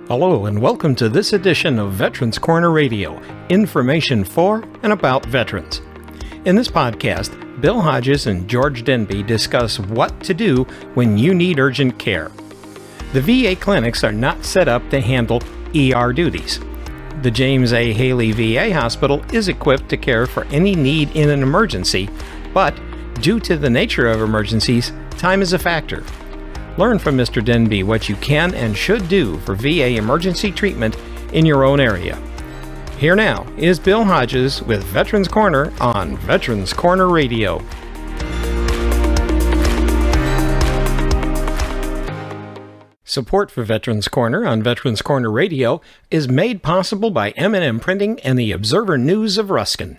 Hello and welcome to this edition of Veterans Corner Radio, information for and about veterans. In this podcast, Bill Hodges and George Denby discuss what to do when you need urgent care. The VA clinics are not set up to handle ER duties. The James A. Haley VA Hospital is equipped to care for any need in an emergency, but due to the nature of emergencies, time is a factor. Learn from Mr. Denby what you can and should do for VA emergency treatment in your own area. Here now is Bill Hodges with Veterans Corner on Veterans Corner Radio. Support for Veterans Corner on Veterans Corner Radio is made possible by M&M Printing and the Observer News of Ruskin.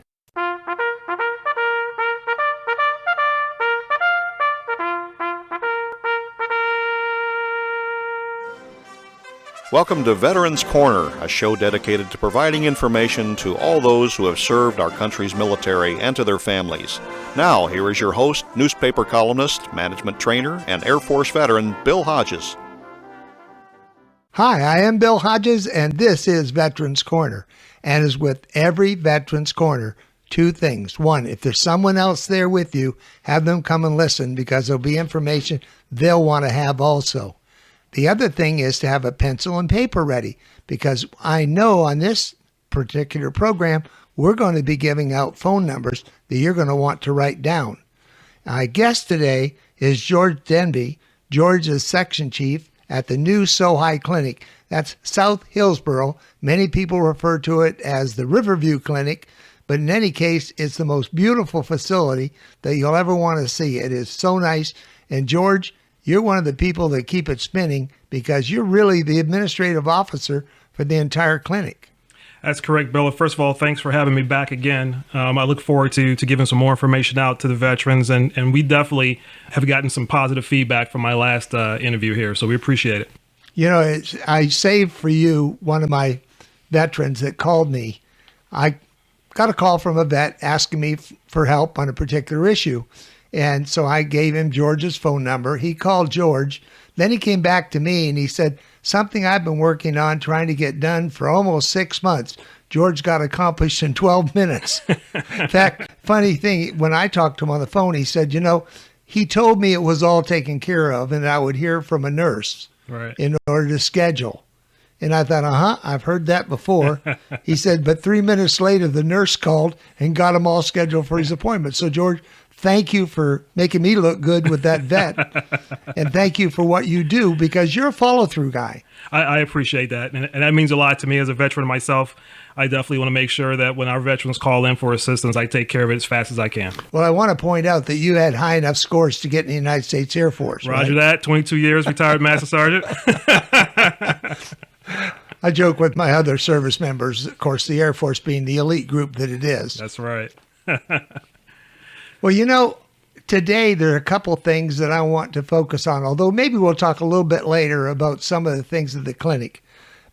Welcome to Veterans Corner, a show dedicated to providing information to all those who have served our country's military and to their families. Now, here is your host, newspaper columnist, management trainer, and Air Force veteran, Bill Hodges. Hi, I am Bill Hodges, and this is Veterans Corner. And as with every Veterans Corner, two things. One, if there's someone else there with you, have them come and listen because there'll be information they'll want to have also. The other thing is to have a pencil and paper ready because I know on this particular program, we're going to be giving out phone numbers that you're going to want to write down. My guest today is George Denby. George is section chief at the new SOHI Clinic. That's South Hillsborough. Many people refer to it as the Riverview Clinic, but in any case, it's the most beautiful facility that you'll ever want to see. It is so nice. And George, you're one of the people that keep it spinning because you're really the administrative officer for the entire clinic. That's correct, Bill. First of all, thanks for having me back again. I look forward to giving some more information out to the veterans, and we definitely have gotten some positive feedback from my last interview here, so we appreciate it. You know, I saved for you one of my veterans that called me. I got a call from a vet asking me for help on a particular issue. And so I gave him George's phone number. He called George. Then he came back to me and he said, something I've been working on trying to get done for almost 6 months, George got accomplished in 12 minutes. In fact, funny thing, when I talked to him on the phone, he said, he told me it was all taken care of and I would hear from a nurse in order to schedule. And I thought, I've heard that before. He said, but 3 minutes later, the nurse called and got him all scheduled for his appointment. So George, thank you for making me look good with that vet. And thank you for what you do because you're a follow-through guy. I appreciate that. And that means a lot to me as a veteran myself. I definitely want to make sure that when our veterans call in for assistance, I take care of it as fast as I can. Well, I want to point out that you had high enough scores to get in the United States Air Force. Roger that. 22 years, retired Master Sergeant. I joke with my other service members, of course, the Air Force being the elite group that it is. That's right. Well, today there are a couple things that I want to focus on, although maybe we'll talk a little bit later about some of the things at the clinic.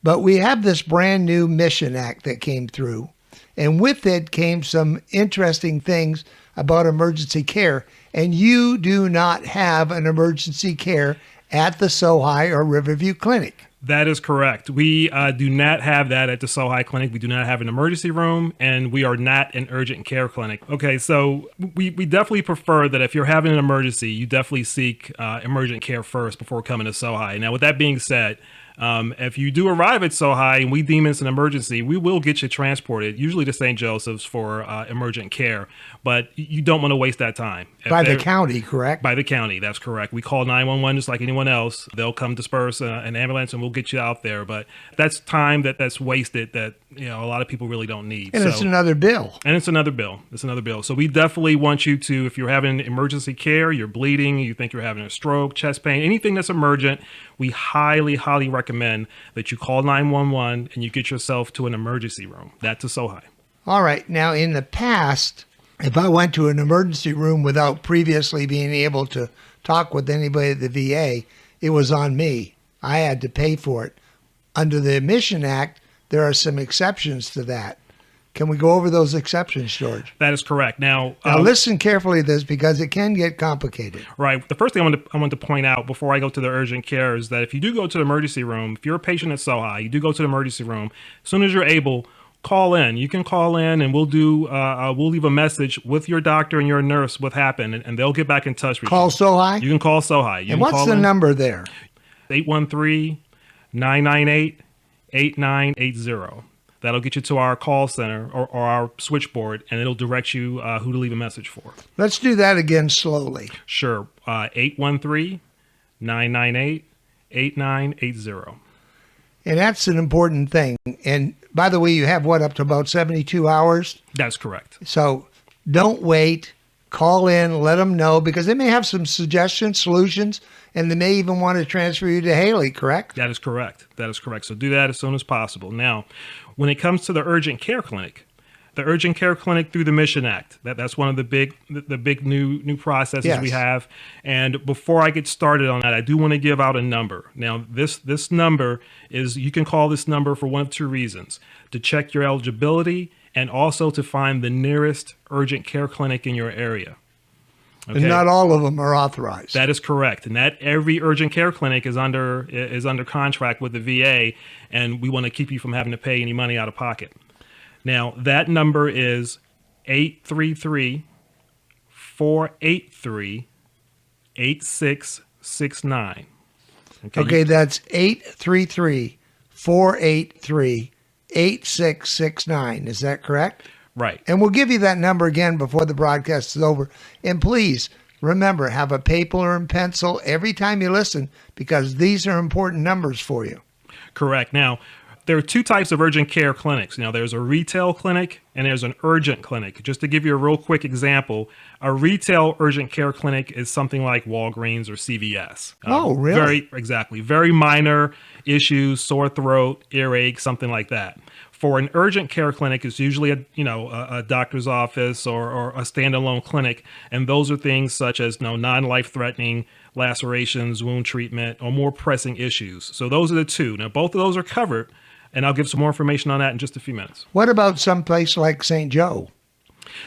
But we have this brand new Mission Act that came through, and with it came some interesting things about emergency care. And you do not have an emergency care at the SOHI or Riverview Clinic. That is correct. We do not have that at the SOHI Clinic. We do not have an emergency room, and we are not an urgent care clinic. Okay, so we definitely prefer that if you're having an emergency, you definitely seek emergent care first before coming to SOHI. Now, with that being said, if you do arrive at SOHI and we deem it's an emergency, we will get you transported, usually to St. Joseph's for emergent care. But you don't want to waste that time. By the county, correct? By the county, that's correct. We call 911 just like anyone else. They'll come disperse an ambulance and we'll get you out there. But that's time that's wasted that a lot of people really don't need. And it's another bill. It's another bill. So we definitely want you to, if you're having emergency care, you're bleeding, you think you're having a stroke, chest pain, anything that's emergent, we highly, highly recommend that you call 911 and you get yourself to an emergency room. That's a SOHI. All right. Now, in the past, if I went to an emergency room without previously being able to talk with anybody at the VA, it was on me. I had to pay for it. Under the Mission Act, there are some exceptions to that. Can we go over those exceptions, George? That is correct. Now listen carefully to this because it can get complicated. Right. The first thing I want to point out before I go to the urgent care is that if you do go to the emergency room, if you're a patient at SOHI, you do go to the emergency room, as soon as you're able, call in. You can call in and we'll leave a message with your doctor and your nurse what happened, and they'll get back in touch with you. Call SOHI? You can call SOHI. And what's the number there? 813-998-8980. That'll get you to our call center or our switchboard, and it'll direct you who to leave a message for. Let's do that again slowly. Sure. 813-998-8980. And that's an important thing. And by the way, you have up to about 72 hours? That's correct. So don't wait. Call in, let them know, because they may have some suggestions, solutions, and they may even want to transfer you to Haley, correct? That is correct. So do that as soon as possible. Now, when it comes to the urgent care clinic through the Mission Act, that's one of the big new processes we have. And before I get started on that, I do want to give out a number. Now, this number is, you can call this number for one of two reasons: to check your eligibility and also to find the nearest urgent care clinic in your area. Okay. And not all of them are authorized. That is correct. And that every urgent care clinic is under contract with the VA, and we want to keep you from having to pay any money out of pocket. Now, that number is 833-483-8669. Okay, that's 833-483-8669. Is that correct? Right. And we'll give you that number again before the broadcast is over. And please, remember, have a paper and pencil every time you listen, because these are important numbers for you. Correct. Now, there are two types of urgent care clinics. Now, there's a retail clinic and there's an urgent clinic. Just to give you a real quick example, a retail urgent care clinic is something like Walgreens or CVS. Oh, really? Very minor issues, sore throat, earache, something like that. For an urgent care clinic, it's usually a doctor's office or a standalone clinic, and those are things such as non-life-threatening lacerations, wound treatment, or more pressing issues. So those are the two. Now, both of those are covered, and I'll give some more information on that in just a few minutes. What about some place like St. Joe?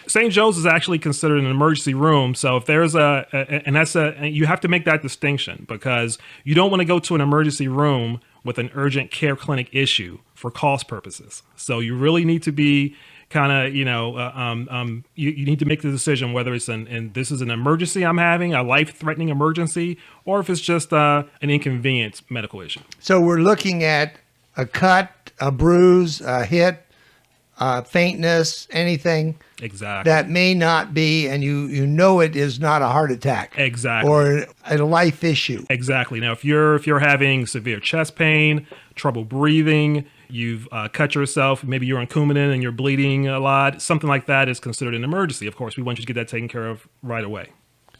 St. Joe's is actually considered an emergency room. So if there's you have to make that distinction, because you don't want to go to an emergency room with an urgent care clinic issue for cost purposes. So you really need to be kind of, you need to make the decision whether it's this is an emergency I'm having, a life-threatening emergency, or if it's just an inconvenient medical issue. So we're looking at a cut, a bruise, a hit, faintness, anything exactly that may not be, and you know it is not a heart attack, exactly, or a life issue. Exactly. Now, if you're having severe chest pain, trouble breathing, you've cut yourself, maybe you're on Coumadin and you're bleeding a lot, something like that is considered an emergency. Of course, we want you to get that taken care of right away.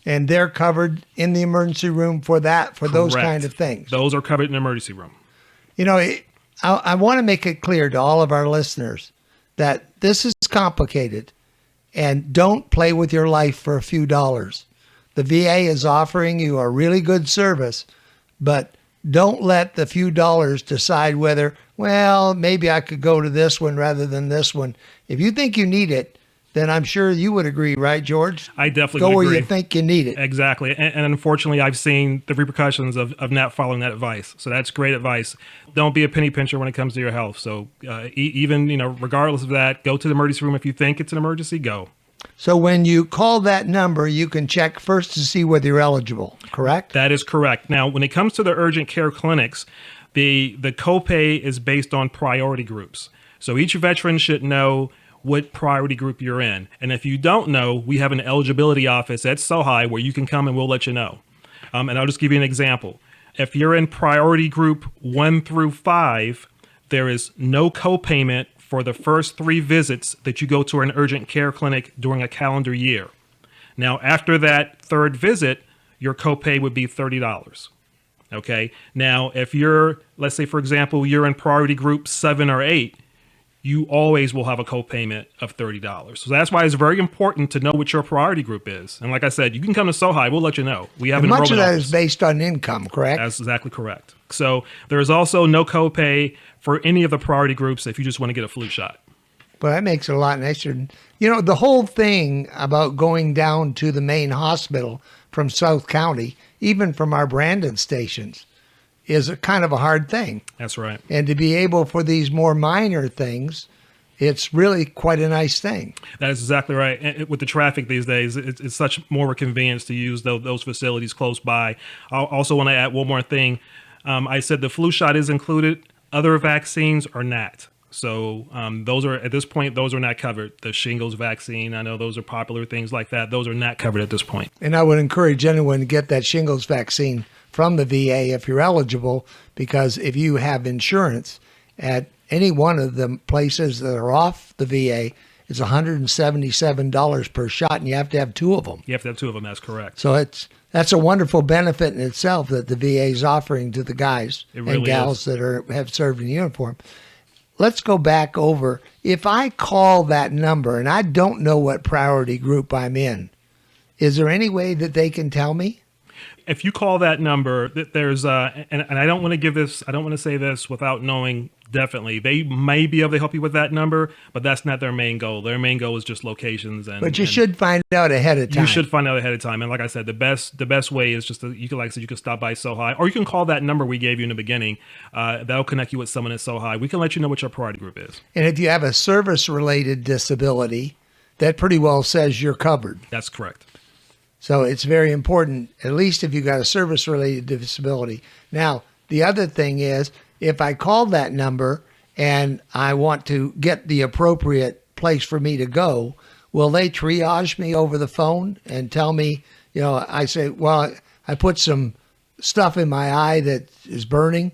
And they're covered in the emergency room for that, for those kind of things. Those are covered in the emergency room. I want to make it clear to all of our listeners that this is complicated, and don't play with your life for a few dollars. The VA is offering you a really good service, but don't let the few dollars decide whether, well, maybe I could go to this one rather than this one. If you think you need it, then I'm sure you would agree, right, George? I definitely would agree. Go where you think you need it. Exactly. And unfortunately, I've seen the repercussions of not following that advice. So that's great advice. Don't be a penny pincher when it comes to your health. So even regardless of that, go to the emergency room. If you think it's an emergency, go. So when you call that number, you can check first to see whether you're eligible, correct? That is correct. Now, when it comes to the urgent care clinics, the copay is based on priority groups. So each veteran should know what priority group you're in. And if you don't know, we have an eligibility office at SOHI where you can come and we'll let you know. And I'll just give you an example. If you're in priority group 1 through 5, there is no copayment for the first 3 visits that you go to an urgent care clinic during a calendar year. Now, after that 3rd visit, your copay would be $30. Okay. Now, if you're, let's say, for example, you're in priority group 7 or 8, you always will have a copayment of $30. So that's why it's very important to know what your priority group is. And like I said, you can come to SOHI. We'll let you know. We have an enrollment much of that office. is based on income, correct? That's exactly correct. So there is also no copay for any of the priority groups if you just want to get a flu shot. But that makes it a lot nicer. You know, the whole thing about going down to the main hospital from South County, even from our Brandon stations, is a kind of a hard thing. That's right. And to be able for these more minor things, it's really quite a nice thing. That is exactly right. And with the traffic these days, it's such more of a convenience to use those facilities close by. I also want to add one more thing. I said the flu shot is included. Other vaccines are not. So those are, at this point, those are not covered. The shingles vaccine, I know those are popular, things like that. Those are not covered at this point. And I would encourage anyone to get that shingles vaccine from the VA if you're eligible, because if you have insurance at any one of the places that are off the VA, it's $177 per shot, and you have to have two of them. You have to have two of them, that's correct. So that's a wonderful benefit in itself that the VA is offering to the guys and gals that have served in uniform. Let's go back over. If I call that number and I don't know what priority group I'm in, is there any way that they can tell me? If you call that number, there's and I don't want to give this, I don't want to say this without knowing definitely. They may be able to help you with that number, but that's not their main goal. Their main goal is just locations. But you should find out ahead of time. You should find out ahead of time. And like I said, the best way is just you can, like I said, you can stop by SOHI, or you can call that number we gave you in the beginning. That'll connect you with someone at SOHI. We can let you know what your priority group is. And if you have a service-related disability, that pretty well says you're covered. That's correct. So it's very important, at least if you got a service-related disability. Now, the other thing is, if I call that number and I want to get the appropriate place for me to go, will they triage me over the phone and tell me, I say, well, I put some stuff in my eye that is burning.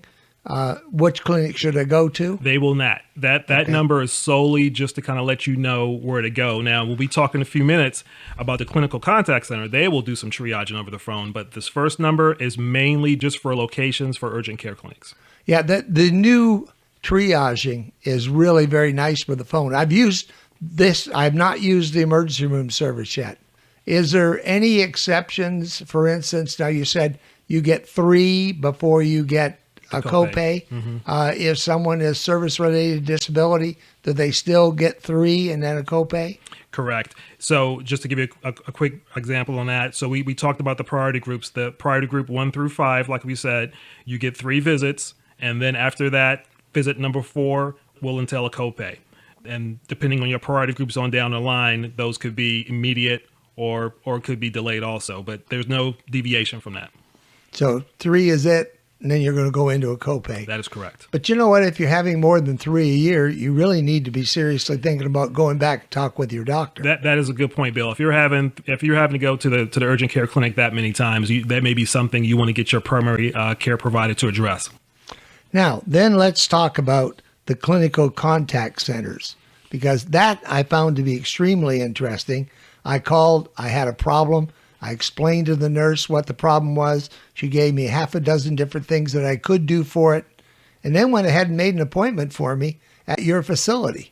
Which clinic should I go to? They will not. That okay. Number is solely just to kind of let you know where to go. Now, we'll be talking in a few minutes about the clinical contact center. They will do some triaging over the phone, but this first number is mainly just for locations for urgent care clinics. Yeah, the new triaging is really very nice with the phone. I've used this. I've not used the emergency room service yet. Is there any exceptions? For instance, now you said you get 3 before you get a copay. Mm-hmm. If someone is service-related disability, do they still get 3 and then a copay? Correct. So just to give you a quick example on that. So we talked about the priority groups. The priority group 1 through 5, like we said, you get 3 visits. And then after that, visit number 4 will entail a copay. And depending on your priority groups on down the line, those could be immediate or could be delayed also. But there's no deviation from that. So 3 is it. And then you're going to go into a copay. That is correct. But you know what? If you're having more than 3 a year, you really need to be seriously thinking about going back and talk with your doctor. That is a good point, Bill. If you're having to go to the urgent care clinic that many times, that may be something you want to get your primary care provider to address. Now, then let's talk about the clinical contact centers, because that I found to be extremely interesting. I called. I had a problem. I explained to the nurse what the problem was. She gave me 6 different things that I could do for it, and then went ahead and made an appointment for me at your facility.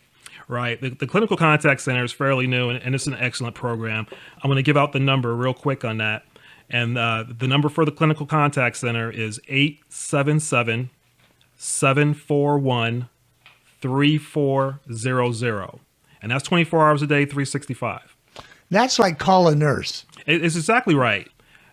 Right. The Clinical Contact Center is fairly new, and it's an excellent program. I'm going to give out the number real quick on that. And the number for the Clinical Contact Center is 877-741-3400. And that's 24 hours a day, 365. That's like call a nurse. It's exactly right.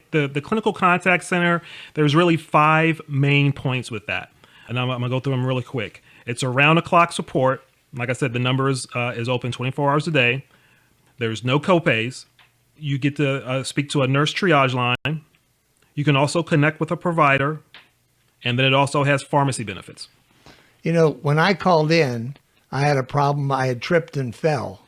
The Clinical Contact Center, there's really 5 main points with that. And I'm going to go through them really quick. It's around-the-clock support. Like I said, the number is open 24 hours a day. There's no copays. You get to speak to a nurse triage line. You can also connect with a provider. And then it also has pharmacy benefits. When I called in, I had a problem. I had tripped and fell.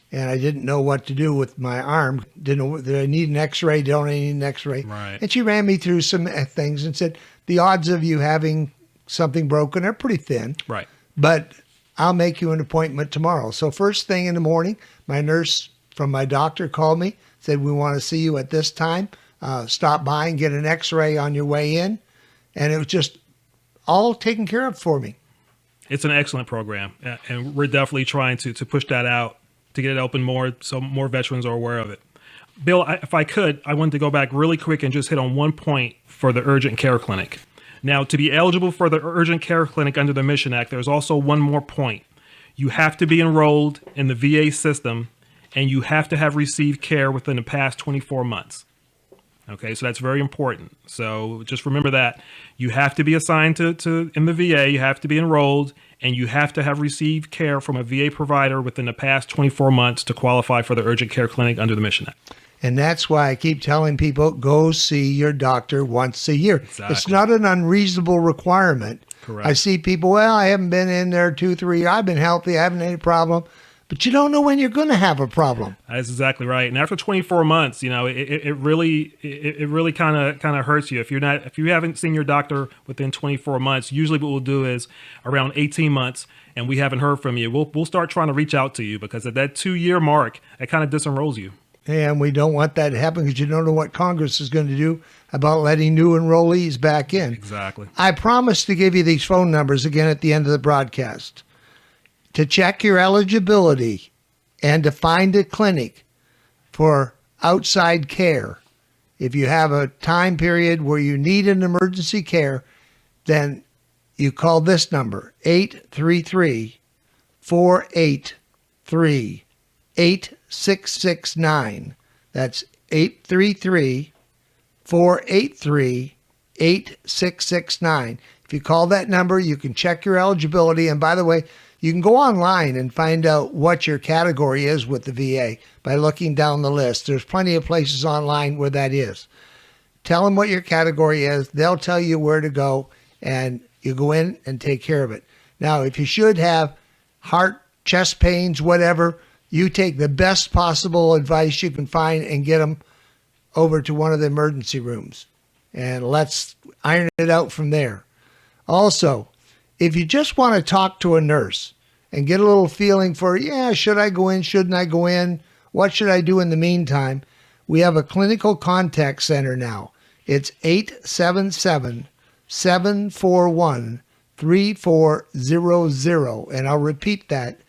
And I didn't know what to do with my arm. Did I need an x-ray? Don't I need an x-ray? Right. And she ran me through some things and said, the odds of you having something broken are pretty thin. Right. But I'll make you an appointment tomorrow. So first thing in the morning, my nurse from my doctor called me, said, we want to see you at this time. Stop by and get an x-ray on your way in. And it was just all taken care of for me. It's an excellent program. And we're definitely trying to push that out, to get it open more so more veterans are aware of it. Bill, if I could, I wanted to go back really quick and just hit on one point for the urgent care clinic. Now, to be eligible for the urgent care clinic under the Mission Act, there's also one more point. you have to be enrolled in the VA system, and you have to have received care within the past 24 months. Okay, so that's very important. So just remember that. You have to be assigned to in the VA, you have to be enrolled, and you have to have received care from a VA provider within the past 24 months to qualify for the urgent care clinic under the Mission Act. And that's why I keep telling people, go see your doctor once a year. Exactly. It's not an unreasonable requirement. Correct. I see people, well, I haven't been in there 2-3 years. I've been healthy. I haven't had any problem. But you don't know when you're going to have a problem. That's exactly right. And after 24 months, it really kind of hurts you if you haven't seen your doctor within 24 months. Usually, what we'll do is around 18 months, and we haven't heard from you. We'll start trying to reach out to you, because at that 2-year mark, it kind of disenrolls you. And we don't want that to happen, because you don't know what Congress is going to do about letting new enrollees back in. Exactly. I promise to give you these phone numbers again at the end of the broadcast to check your eligibility and to find a clinic for outside care. If you have a time period where you need an emergency care, then you call this number, 833-483-8669. That's 833-483-8669. If you call that number, you can check your eligibility. And by the way, you can go online and find out what your category is with the VA by looking down the list. There's plenty of places online where that is. Tell them what your category is. They'll tell you where to go, and you go in and take care of it. Now, if you should have heart, chest pains, whatever, you take the best possible advice you can find and get them over to one of the emergency rooms. And let's iron it out from there. Also, if you just want to talk to a nurse and get a little feeling for, should I go in? Shouldn't I go in? What should I do in the meantime? We have a clinical contact center now. It's 877-741-3400. And I'll repeat that,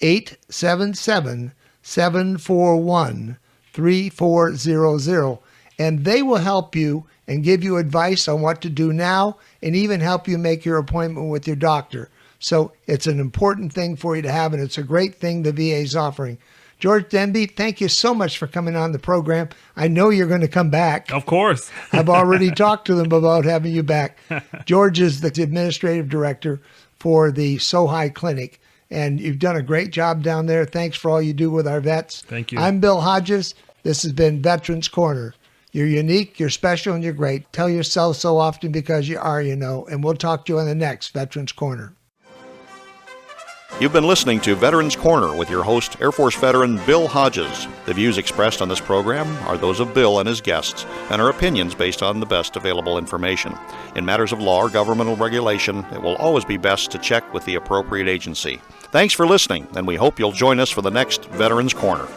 877-741-3400. And they will help you and give you advice on what to do now, and even help you make your appointment with your doctor. So it's an important thing for you to have, and it's a great thing the VA is offering. George Denby, thank you so much for coming on the program. I know you're going to come back. Of course. I've already talked to them about having you back. George is the administrative director for the SOHI Clinic, and you've done a great job down there. Thanks for all you do with our vets. Thank you. I'm Bill Hodges. This has been Veterans Corner. You're unique, you're special, and you're great. Tell yourself so often, because you are, and we'll talk to you on the next Veterans Corner. You've been listening to Veterans Corner with your host, Air Force veteran Bill Hodges. The views expressed on this program are those of Bill and his guests, and are opinions based on the best available information. In matters of law or governmental regulation, it will always be best to check with the appropriate agency. Thanks for listening, and we hope you'll join us for the next Veterans Corner.